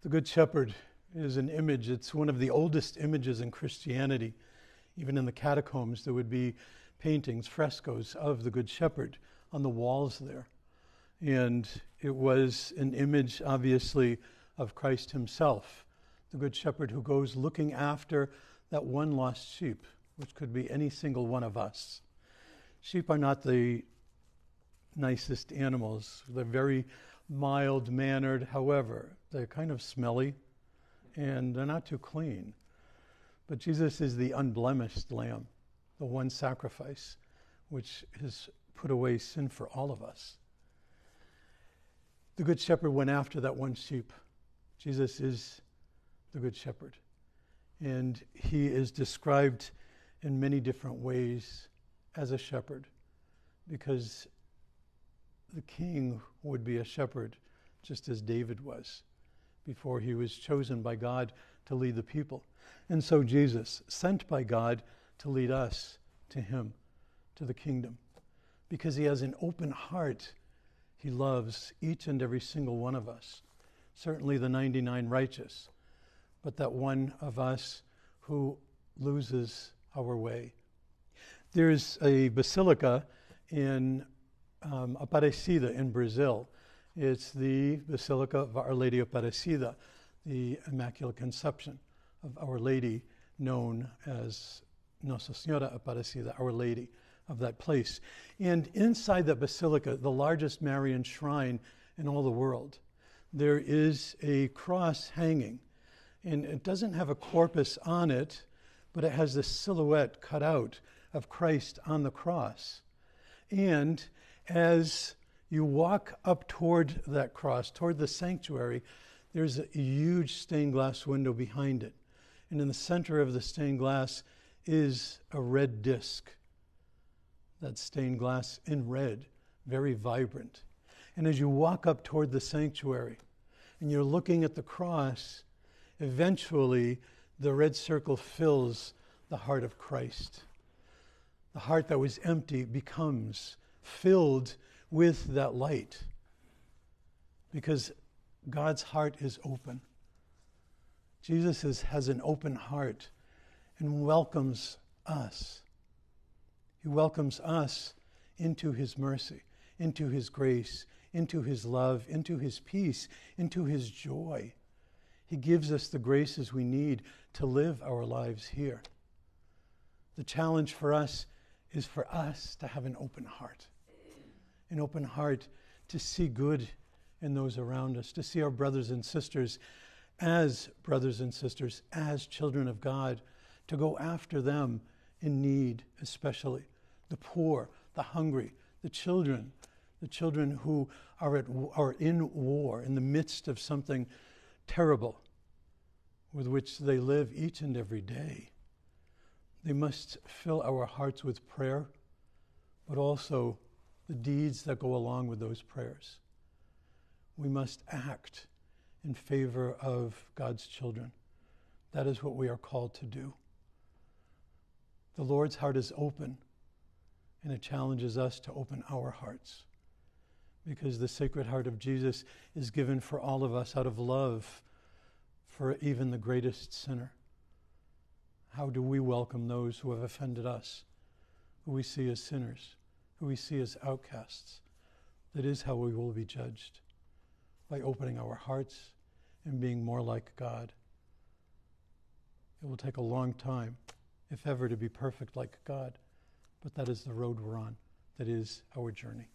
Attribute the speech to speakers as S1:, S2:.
S1: The Good Shepherd is an image. It's one of the oldest images in Christianity. Even in the catacombs, there would be paintings, frescoes of the Good Shepherd on the walls there. And it was an image, obviously, of Christ himself, the Good Shepherd who goes looking after that one lost sheep, which could be any single one of us. Sheep are not the nicest animals. They're very mild-mannered. However, they're kind of smelly, and they're not too clean. But Jesus is the unblemished lamb, the one sacrifice which has put away sin for all of us. The Good Shepherd went after that one sheep. Jesus is the Good Shepherd. And he is described in many different ways as a shepherd, because the king would be a shepherd just as David was before he was chosen by God to lead the people. And so Jesus, sent by God to lead us to him, to the kingdom. Because he has an open heart, he loves each and every single one of us. Certainly the 99 righteous, but that one of us who loses our way. There's a basilica in Aparecida in Brazil. It's the Basilica of Our Lady Aparecida, the Immaculate Conception of Our Lady, known as Nossa Senhora Aparecida, Our Lady of that place. And inside that basilica, the largest Marian shrine in all the world, there is a cross hanging. And it doesn't have a corpus on it, but it has this silhouette cut out of Christ on the cross. And as you walk up toward that cross, toward the sanctuary, there's a huge stained glass window behind it. And in the center of the stained glass is a red disc. That stained glass in red, very vibrant. And as you walk up toward the sanctuary and you're looking at the cross, eventually the red circle fills the heart of Christ. The heart that was empty becomes filled with that light, because God's heart is open. Jesus has an open heart and welcomes us. He welcomes us into his mercy, into his grace, into his love, into his peace, into his joy. He gives us the graces we need to live our lives here. The challenge for us is for us to have an open heart to see good in those around us, to see our brothers and sisters, as children of God, to go after them in need, especially the poor, the hungry, the children who are in war, in the midst of something terrible with which they live each and every day. They must fill our hearts with prayer, but also the deeds that go along with those prayers. We must act in favor of God's children. That is what we are called to do. The Lord's heart is open, and it challenges us to open our hearts, because the Sacred Heart of Jesus is given for all of us out of love for even the greatest sinner. How do we welcome those who have offended us, who we see as sinners, who we see as outcasts? That is how we will be judged, by opening our hearts and being more like God. It will take a long time, if ever, to be perfect like God, but that is the road we're on. That is our journey.